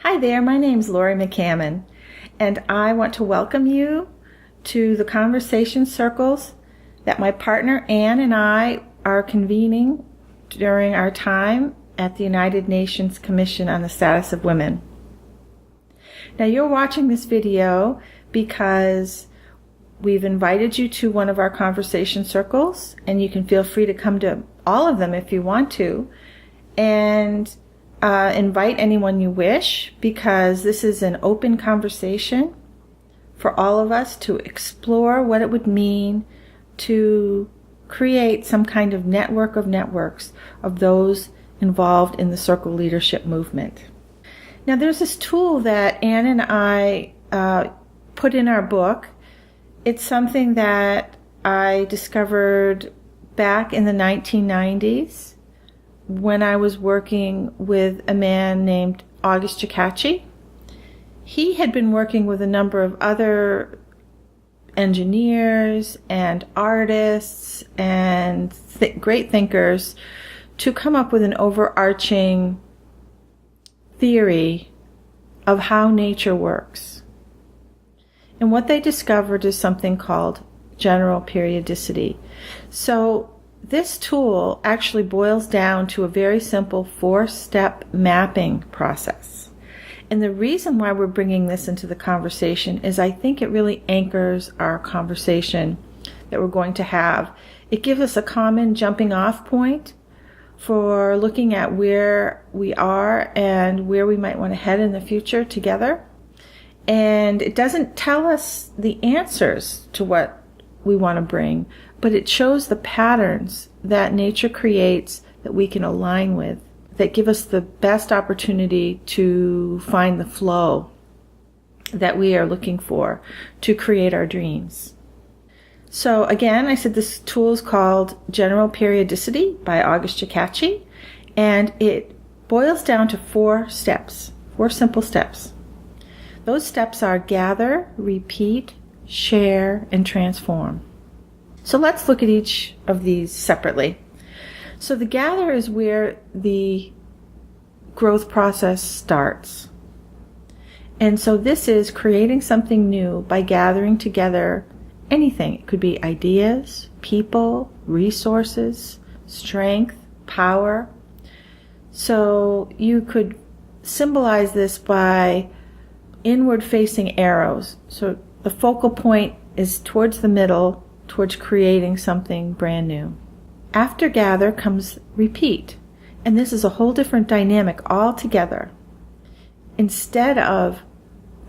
Hi there, my name's Laurie McCammon, and I want to welcome you to the conversation circles that my partner Ann and I are convening during our time at the United Nations Commission on the Status of Women. Now, you're watching this video because we've invited you to one of our conversation circles, and you can feel free to come to all of them if you want to, and invite anyone you wish, because this is an open conversation for all of us to explore what it would mean to create some kind of network of networks of those involved in the circle leadership movement. Now, there's this tool that Ann and I put in our book. It's something that I discovered back in the 1990s when I was working with a man named Jaccaci. He had been working with a number of other engineers and artists and great thinkers to come up with an overarching theory of how nature works. And what they discovered is something called General Periodicity. So this tool actually boils down to a very simple 4-step mapping process. And the reason why we're bringing this into the conversation is I think it really anchors our conversation that we're going to have. It gives us a common jumping off point for looking at where we are and where we might want to head in the future together. And it doesn't tell us the answers to what we want to bring, but it shows the patterns that nature creates that we can align with, that give us the best opportunity to find the flow that we are looking for to create our dreams. So again, I said this tool is called General Periodicity by Jaccaci, and it boils down to 4 steps, 4 simple steps. Those steps are gather, repeat, share, and transform. So let's look at each of these separately. So the gather is where the growth process starts. And so this is creating something new by gathering together anything. It could be ideas, people, resources, strength, power. So you could symbolize this by inward-facing arrows. So the focal point is towards the middle, towards creating something brand new. After gather comes repeat, and this is a whole different dynamic altogether. Instead of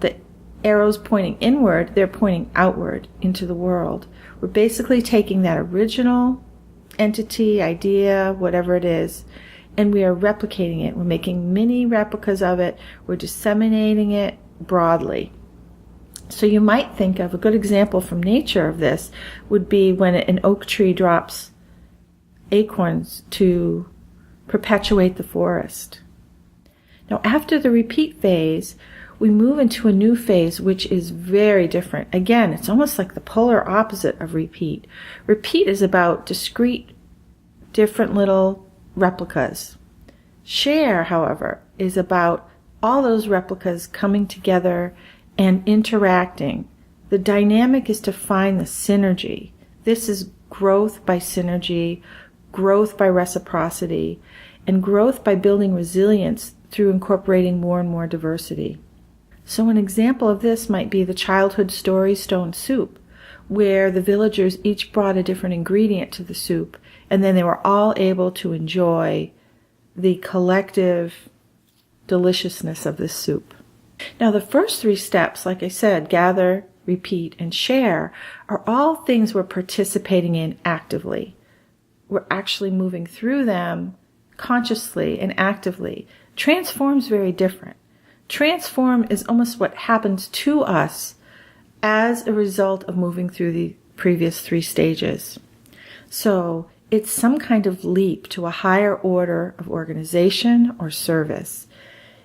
the arrows pointing inward, they're pointing outward into the world. We're basically taking that original entity, idea, whatever it is, and we are replicating it. We're making mini replicas of it. We're disseminating it broadly. So you might think of a good example from nature of this would be when an oak tree drops acorns to perpetuate the forest. Now, after the repeat phase, we move into a new phase, which is very different. Again, it's almost like the polar opposite of repeat. Repeat is about discrete, different little replicas. Share, however, is about all those replicas coming together and interacting. The dynamic is to find the synergy. This is growth by synergy, growth by reciprocity, and growth by building resilience through incorporating more and more diversity. So an example of this might be the childhood story stone soup, where the villagers each brought a different ingredient to the soup, and then they were all able to enjoy the collective deliciousness of this soup. Now, the first 3 steps, like I said, gather, repeat, and share, are all things we're participating in actively. We're actually moving through them consciously and actively. Transform's very different. Transform is almost what happens to us as a result of moving through the previous 3 stages. So it's some kind of leap to a higher order of organization or service.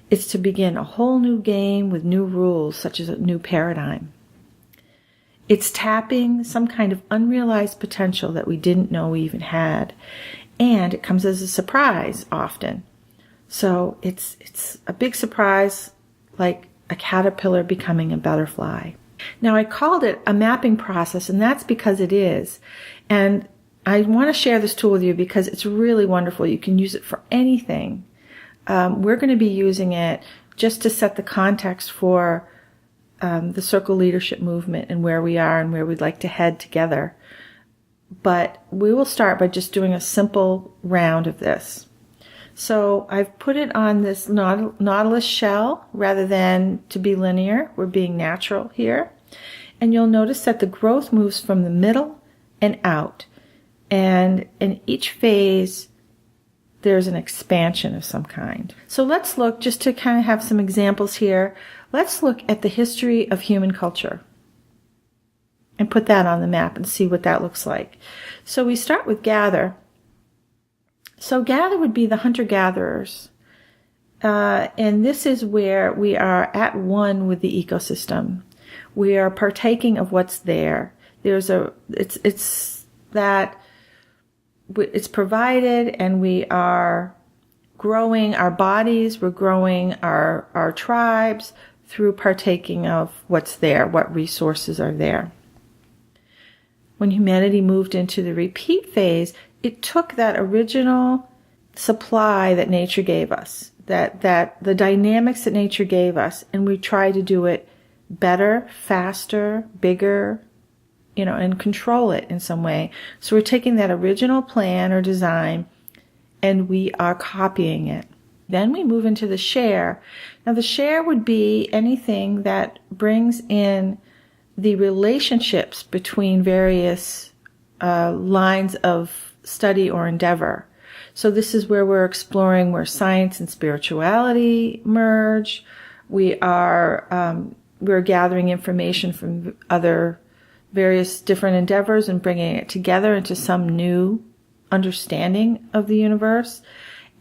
It's to begin a whole new game with new rules, such as a new paradigm. It's tapping some kind of unrealized potential that we didn't know we even had. And it comes as a surprise often. So it's a big surprise like a caterpillar becoming a butterfly. Now, I called it a mapping process, and that's because it is. And I want to share this tool with you because it's really wonderful. You can use it for anything. We're going to be using it just to set the context for the circle leadership movement and where we are and where we'd like to head together. But we will start by just doing a simple round of this. So I've put it on this nautilus shell rather than to be linear. We're being natural here. And you'll notice that the growth moves from the middle and out. And in each phase, there's an expansion of some kind. So let's look, just to kind of have some examples here, let's look at the history of human culture and put that on the map and see what that looks like. So we start with gather. So gather would be the hunter-gatherers. And this is where we are at one with the ecosystem. We are partaking of what's there. It's provided, and we are growing our bodies, we're growing our tribes through partaking of what's there, what resources are there. When humanity moved into the repeat phase, it took that original supply that nature gave us, that the dynamics that nature gave us, and we tried to do it better, faster, bigger, and control it in some way. So we're taking that original plan or design and we are copying it. Then we move into the share. Now the share would be anything that brings in the relationships between various lines of study or endeavor. So this is where we're exploring where science and spirituality merge. We're gathering information from other various different endeavors and bringing it together into some new understanding of the universe.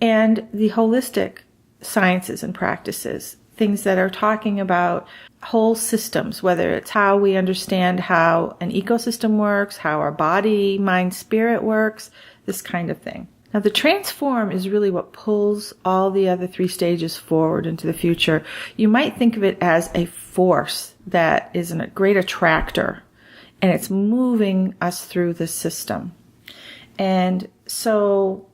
And the holistic sciences and practices, things that are talking about whole systems, whether it's how we understand how an ecosystem works, how our body, mind, spirit works, this kind of thing. Now, the transform is really what pulls all the other three stages forward into the future. You might think of it as a force that is a great attractor, and it's moving us through this system. And so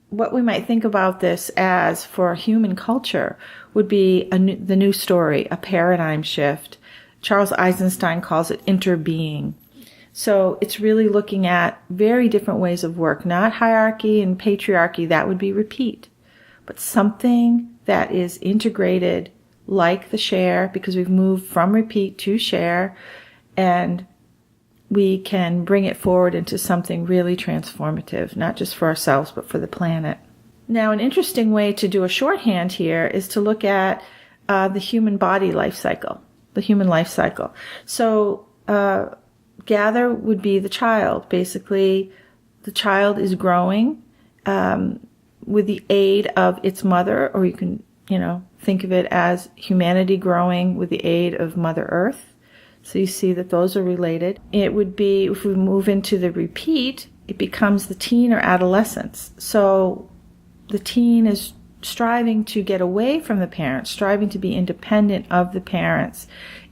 what we might think about this as for human culture would be the new story, a paradigm shift. Charles Eisenstein calls it interbeing. So it's really looking at very different ways of work, not hierarchy and patriarchy, that would be repeat, but something that is integrated like the share, because we've moved from repeat to share, and we can bring it forward into something really transformative, not just for ourselves, but for the planet. Now, an interesting way to do a shorthand here is to look at the human body life cycle, the human life cycle. So, gather would be the child. Basically, the child is growing with the aid of its mother, or you can, think of it as humanity growing with the aid of Mother Earth. So you see that those are related. It would be, if we move into the repeat, it becomes the teen or adolescence. So the teen is striving to get away from the parents, striving to be independent of the parents.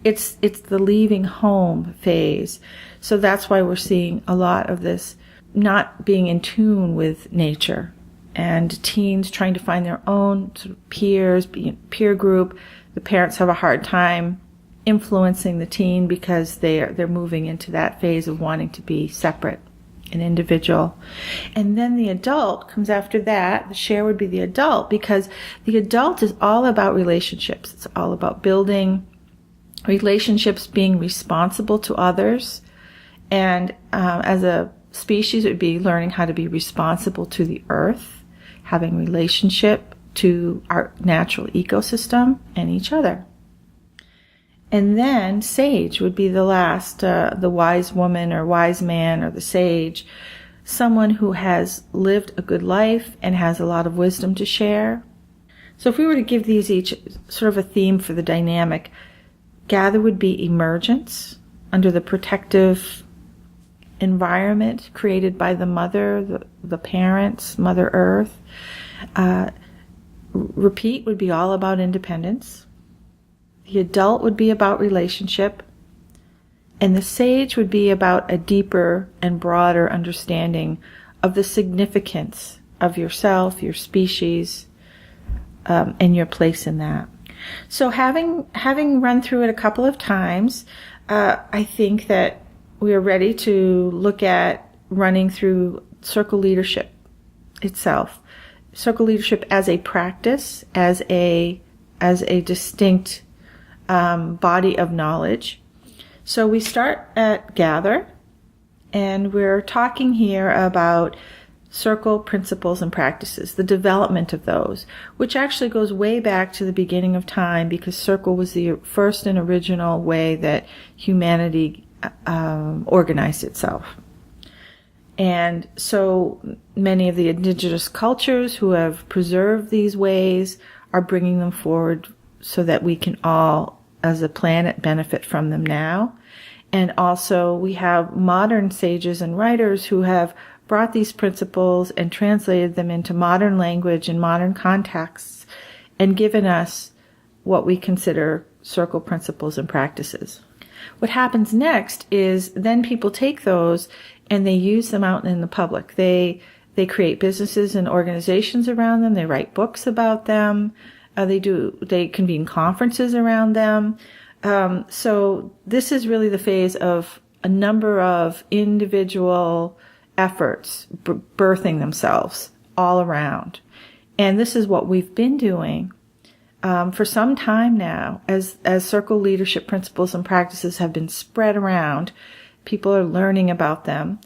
It's the leaving home phase. So that's why we're seeing a lot of this not being in tune with nature, and teens trying to find their own sort of peers, peer group. The parents have a hard time influencing the teen because they're moving into that phase of wanting to be separate and individual. And then the adult comes after that. The share would be the adult, because the adult is all about relationships. It's all about building relationships, being responsible to others. And as a species, it would be learning how to be responsible to the earth, having relationship to our natural ecosystem and each other. And then sage would be the last, the wise woman or wise man or the sage, someone who has lived a good life and has a lot of wisdom to share. So if we were to give these each sort of a theme for the dynamic, gather would be emergence under the protective environment created by the mother, the parents, Mother Earth. Repeat would be all about independence. the adult would be about relationship, and the sage would be about a deeper and broader understanding of the significance of yourself, your species, and your place in that. So having run through it a couple of times, I think that we are ready to look at running through circle leadership itself. Circle leadership as a practice, as a distinct body of knowledge. So we start at gather, and we're talking here about circle principles and practices, the development of those, which actually goes way back to the beginning of time, because circle was the first and original way that humanity organized itself. And so many of the indigenous cultures who have preserved these ways are bringing them forward so that we can all, as a planet, benefit from them now. And also we have modern sages and writers who have brought these principles and translated them into modern language and modern contexts and given us what we consider circle principles and practices. What happens next is then people take those and they use them out in the public. They create businesses and organizations around them. They write books about them. They convene conferences around them. So this is really the phase of a number of individual efforts birthing themselves all around. And this is what we've been doing for some time now, as circle leadership principles and practices have been spread around. People are learning about them.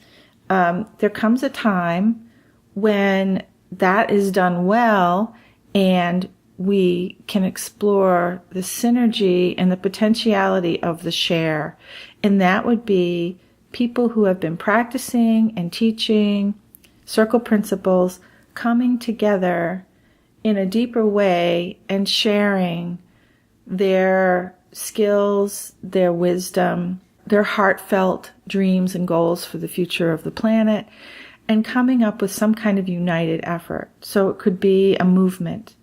There comes a time when that is done well, and we can explore the synergy and the potentiality of the share. And that would be people who have been practicing and teaching circle principles coming together in a deeper way and sharing their skills, their wisdom, their heartfelt dreams and goals for the future of the planet, and coming up with some kind of united effort. So it could be a movement.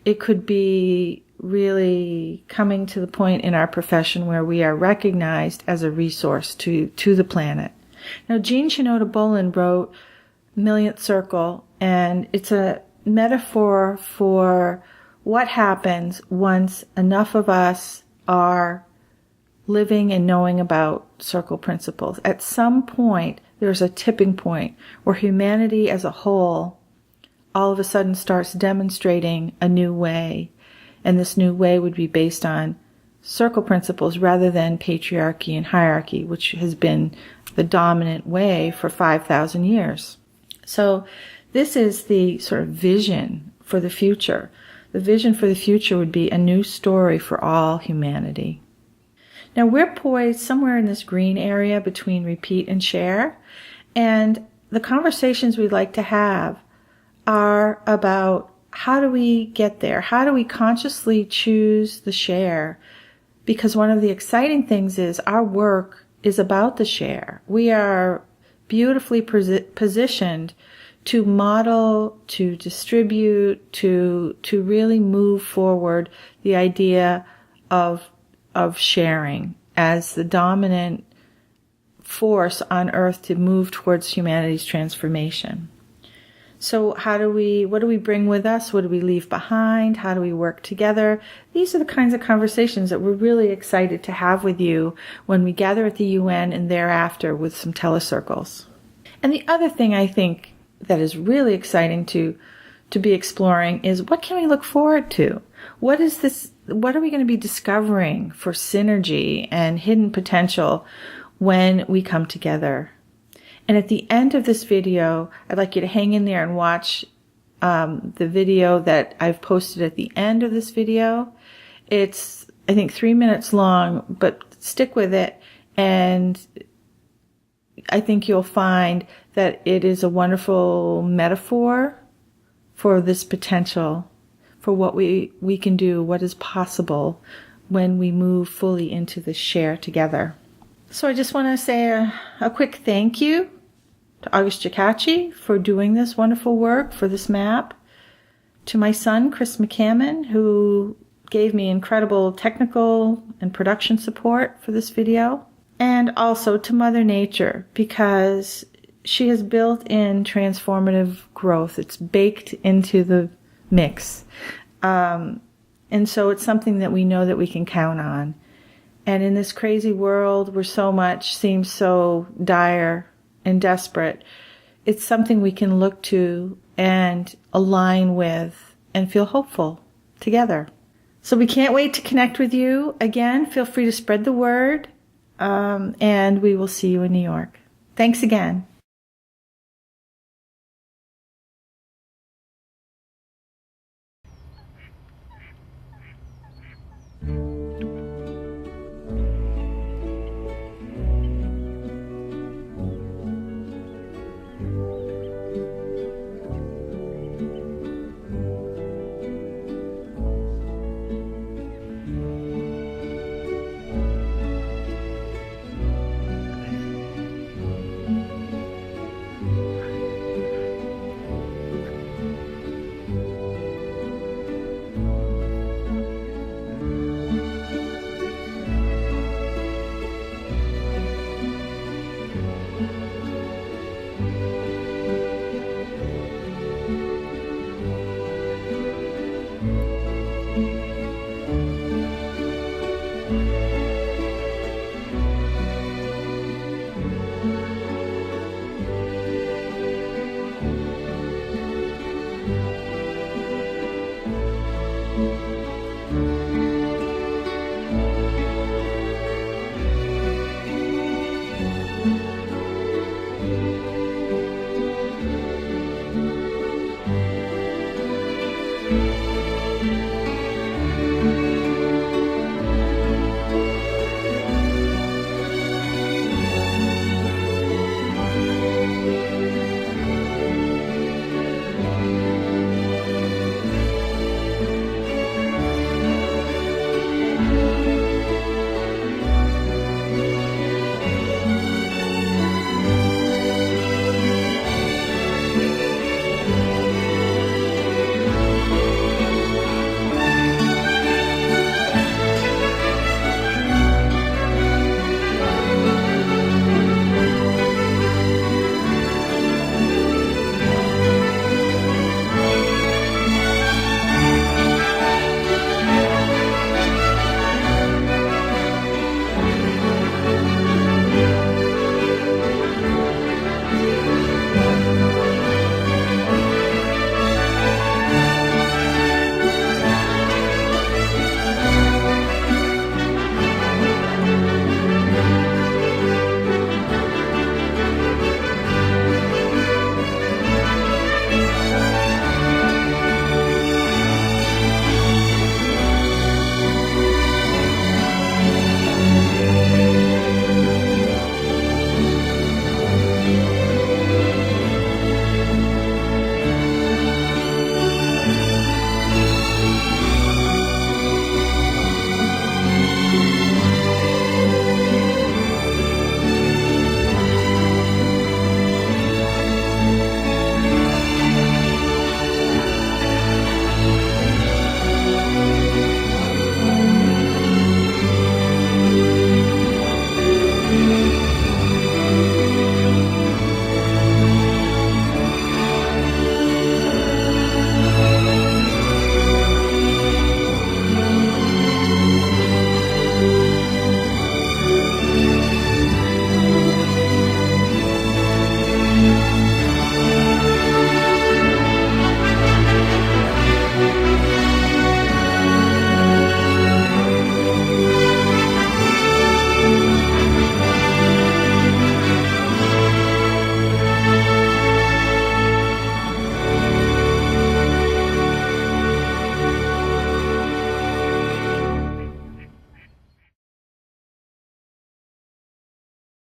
It could be really coming to the point in our profession where we are recognized as a resource to the planet. Now, Jean Shinoda Bolen wrote Millionth Circle, and it's a metaphor for what happens once enough of us are living and knowing about circle principles. At some point, there's a tipping point where humanity as a whole all of a sudden starts demonstrating a new way. And this new way would be based on circle principles rather than patriarchy and hierarchy, which has been the dominant way for 5,000 years. So this is the sort of vision for the future. The vision for the future would be a new story for all humanity. Now we're poised somewhere in this green area between repeat and share, and the conversations we'd like to have are about how do we get there? How do we consciously choose the share? Because one of the exciting things is our work is about the share. We are beautifully positioned to model, to distribute, to really move forward the idea of sharing as the dominant force on earth to move towards humanity's transformation. So what do we bring with us? What do we leave behind? How do we work together? These are the kinds of conversations that we're really excited to have with you when we gather at the UN and thereafter with some telecircles. And the other thing I think that is really exciting to be exploring is what can we look forward to? What are we going to be discovering for synergy and hidden potential when we come together? And at the end of this video, I'd like you to hang in there and watch the video that I've posted at the end of this video. It's, I think, 3 minutes long, but stick with it. And I think you'll find that it is a wonderful metaphor for this potential, for what we can do, what is possible when we move fully into the share together. So I just want to say a quick thank you to August Jaccaci for doing this wonderful work for this map, to my son, Chris McCammon, who gave me incredible technical and production support for this video. And also to Mother Nature, because she has built in transformative growth. It's baked into the mix. And so it's something that we know that we can count on. And in this crazy world where so much seems so dire and desperate, it's something we can look to and align with and feel hopeful together. So we can't wait to connect with you. Again, feel free to spread the word, and we will see you in New York. Thanks again.